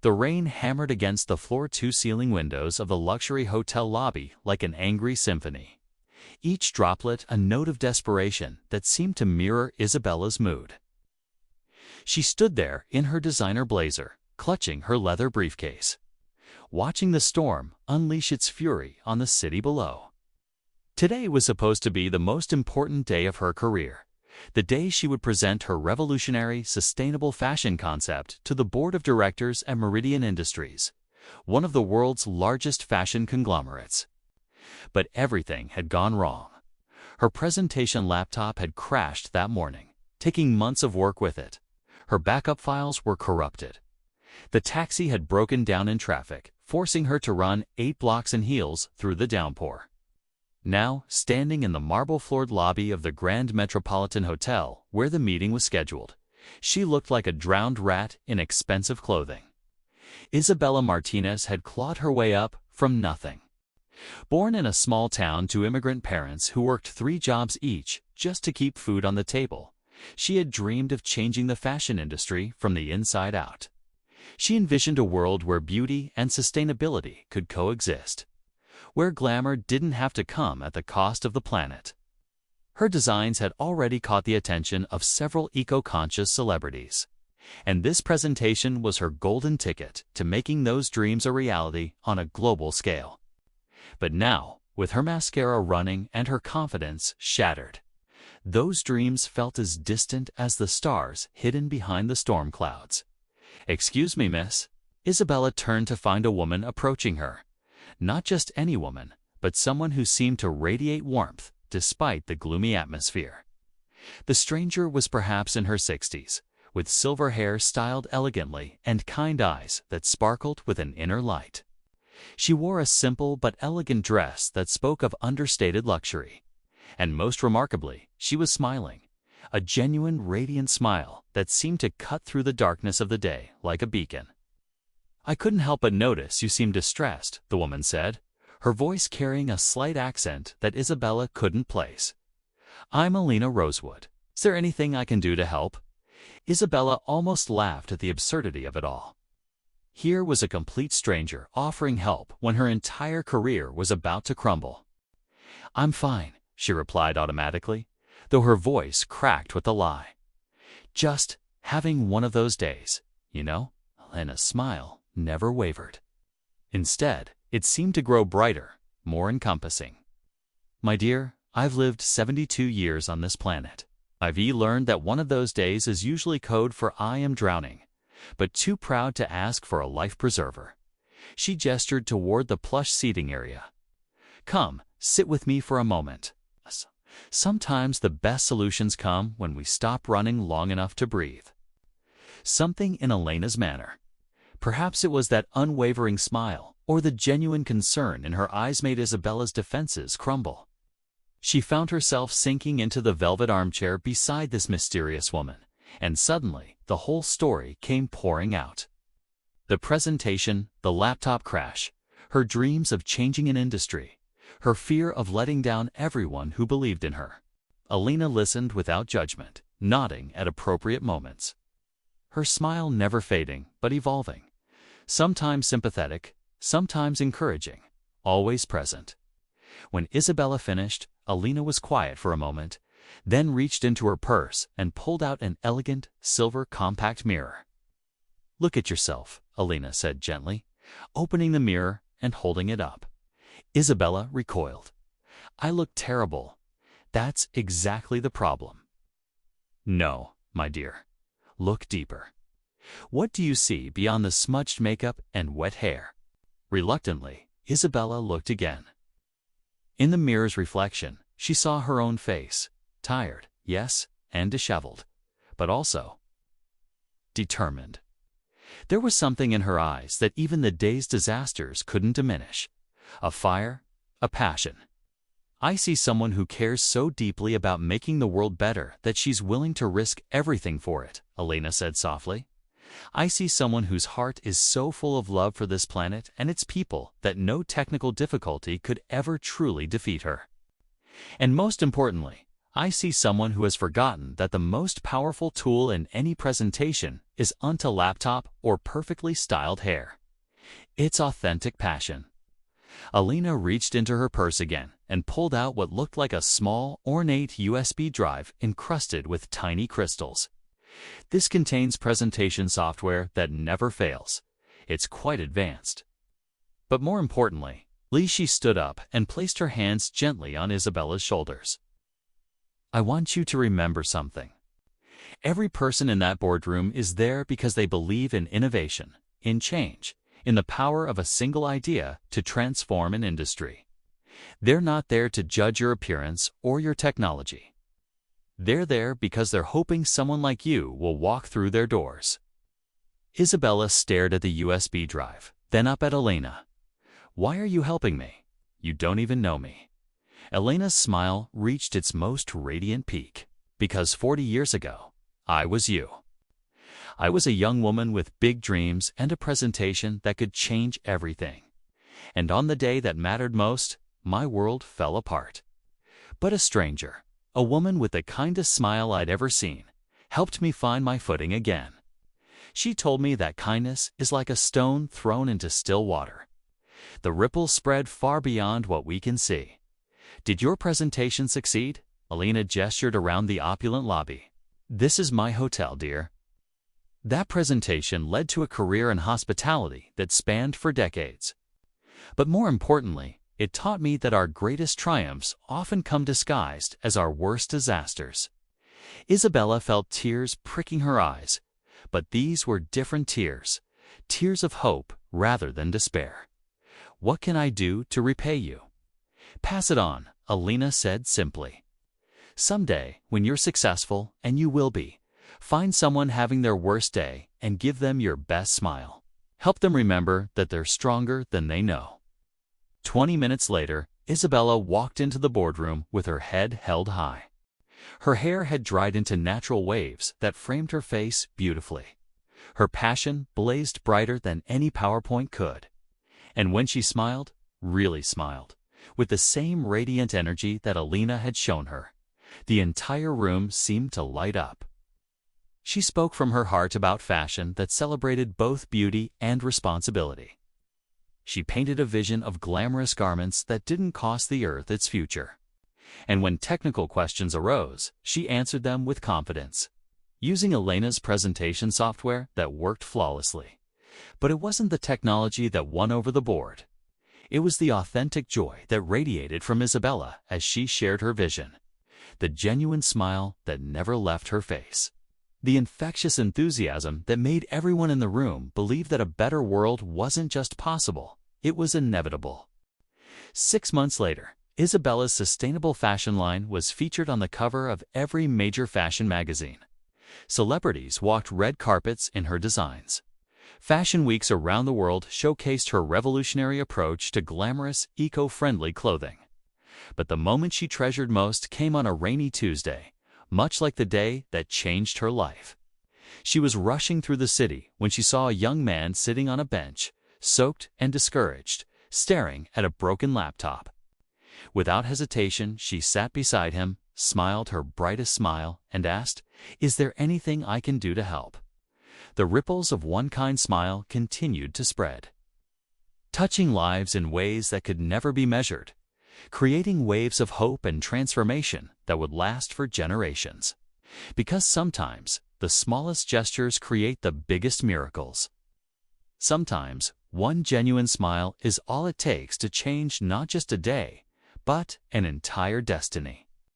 The rain hammered against the floor-to-ceiling windows of the luxury hotel lobby like an angry symphony. Each droplet a note of desperation that seemed to mirror Isabella's mood. She stood there in her designer blazer, clutching her leather briefcase, watching the storm unleash its fury on the city below. Today was supposed to be the most important day of her career, the day she would present her revolutionary, sustainable fashion concept to the board of directors at Meridian Industries, one of the world's largest fashion conglomerates. But everything had gone wrong. Her presentation laptop had crashed that morning, taking months of work with it. Her backup files were corrupted. The taxi had broken down in traffic, forcing her to run 8 blocks in heels through the downpour. Now, standing in the marble-floored lobby of the Grand Metropolitan Hotel where the meeting was scheduled, she looked like a drowned rat in expensive clothing. Isabella Martinez had clawed her way up from nothing. Born in a small town to immigrant parents who worked 3 jobs each just to keep food on the table, she had dreamed of changing the fashion industry from the inside out. She envisioned a world where beauty and sustainability could coexist, where glamour didn't have to come at the cost of the planet. Her designs had already caught the attention of several eco-conscious celebrities, and this presentation was her golden ticket to making those dreams a reality on a global scale. But now, with her mascara running and her confidence shattered, those dreams felt as distant as the stars hidden behind the storm clouds. "Excuse me, miss." Isabella turned to find a woman approaching her. Not just any woman, but someone who seemed to radiate warmth despite the gloomy atmosphere. The stranger was perhaps in her 60s, with silver hair styled elegantly and kind eyes that sparkled with an inner light. She wore a simple but elegant dress that spoke of understated luxury. And most remarkably, she was smiling, a genuine, radiant smile that seemed to cut through the darkness of the day like a beacon. "I couldn't help but notice you seemed distressed," the woman said, her voice carrying a slight accent that Isabella couldn't place. "I'm Alina Rosewood. Is there anything I can do to help?" Isabella almost laughed at the absurdity of it all. Here was a complete stranger offering help when her entire career was about to crumble. "I'm fine," she replied automatically, though her voice cracked with a lie. "Just having one of those days, you know?" Elena's smile never wavered. Instead, it seemed to grow brighter, more encompassing. "My dear, I've lived 72 years on this planet. I've learned that one of those days is usually code for I am drowning, but too proud to ask for a life preserver." She gestured toward the plush seating area. "Come, sit with me for a moment. Sometimes the best solutions come when we stop running long enough to breathe." Something in Elena's manner, perhaps it was that unwavering smile or the genuine concern in her eyes, made Isabella's defenses crumble. She found herself sinking into the velvet armchair beside this mysterious woman, and suddenly the whole story came pouring out. The presentation, the laptop crash, her dreams of changing an industry, her fear of letting down everyone who believed in her. Alina listened without judgment, nodding at appropriate moments. Her smile never fading, but evolving. Sometimes sympathetic, sometimes encouraging, always present. When Isabella finished, Alina was quiet for a moment, then reached into her purse and pulled out an elegant, silver compact mirror. "Look at yourself," Alina said gently, opening the mirror and holding it up. Isabella recoiled. "I look terrible. That's exactly the problem." "No, my dear. Look deeper. What do you see beyond the smudged makeup and wet hair?" Reluctantly, Isabella looked again. In the mirror's reflection, she saw her own face, tired, yes, and disheveled, but also determined. There was something in her eyes that even the day's disasters couldn't diminish. A fire, a passion. "I see someone who cares so deeply about making the world better that she's willing to risk everything for it," Alina said softly. "I see someone whose heart is so full of love for this planet and its people that no technical difficulty could ever truly defeat her. And most importantly, I see someone who has forgotten that the most powerful tool in any presentation isn't a laptop or perfectly styled hair. It's authentic passion. Alina reached into her purse again and pulled out what looked like a small, ornate USB drive encrusted with tiny crystals. This contains presentation software that never fails. It's quite advanced. But more importantly, she stood up and placed her hands gently on Isabella's shoulders. I want you to remember something. Every person in that boardroom is there because they believe in innovation, in change, in the power of a single idea to transform an industry. They're not there to judge your appearance or your technology. They're there because they're hoping someone like you will walk through their doors. Isabella stared at the USB drive, then up at Elena. Why are you helping me? You don't even know me. Elena's smile reached its most radiant peak. Because 40 years ago, I was you. I was a young woman with big dreams and a presentation that could change everything. And on the day that mattered most, my world fell apart. But a stranger, a woman with the kindest smile I'd ever seen, helped me find my footing again. She told me that kindness is like a stone thrown into still water. The ripples spread far beyond what we can see. Did your presentation succeed? Alina gestured around the opulent lobby. This is my hotel, dear. That presentation led to a career in hospitality that spanned for decades. But more importantly, it taught me that our greatest triumphs often come disguised as our worst disasters. Isabella felt tears pricking her eyes, but these were different tears, tears of hope rather than despair. What can I do to repay you? Pass it on, Alina said simply. Someday, when you're successful, and you will be, find someone having their worst day and give them your best smile. Help them remember that they're stronger than they know. 20 minutes later, Isabella walked into the boardroom with her head held high. Her hair had dried into natural waves that framed her face beautifully. Her passion blazed brighter than any PowerPoint could. And when she smiled, really smiled, with the same radiant energy that Alina had shown her, the entire room seemed to light up. She spoke from her heart about fashion that celebrated both beauty and responsibility. She painted a vision of glamorous garments that didn't cost the earth its future. And when technical questions arose, she answered them with confidence, using Elena's presentation software that worked flawlessly. But it wasn't the technology that won over the board. It was the authentic joy that radiated from Isabella as she shared her vision, the genuine smile that never left her face, the infectious enthusiasm that made everyone in the room believe that a better world wasn't just possible, it was inevitable. 6 months later, Isabella's sustainable fashion line was featured on the cover of every major fashion magazine. Celebrities walked red carpets in her designs. Fashion weeks around the world showcased her revolutionary approach to glamorous, eco-friendly clothing. But the moment she treasured most came on a rainy Tuesday, much like the day that changed her life. She was rushing through the city when she saw a young man sitting on a bench, soaked and discouraged, staring at a broken laptop. Without hesitation, she sat beside him, smiled her brightest smile, and asked, "Is there anything I can do to help?" The ripples of one kind smile continued to spread, touching lives in ways that could never be measured, creating waves of hope and transformation that would last for generations. Because sometimes, the smallest gestures create the biggest miracles. Sometimes, one genuine smile is all it takes to change not just a day, but an entire destiny.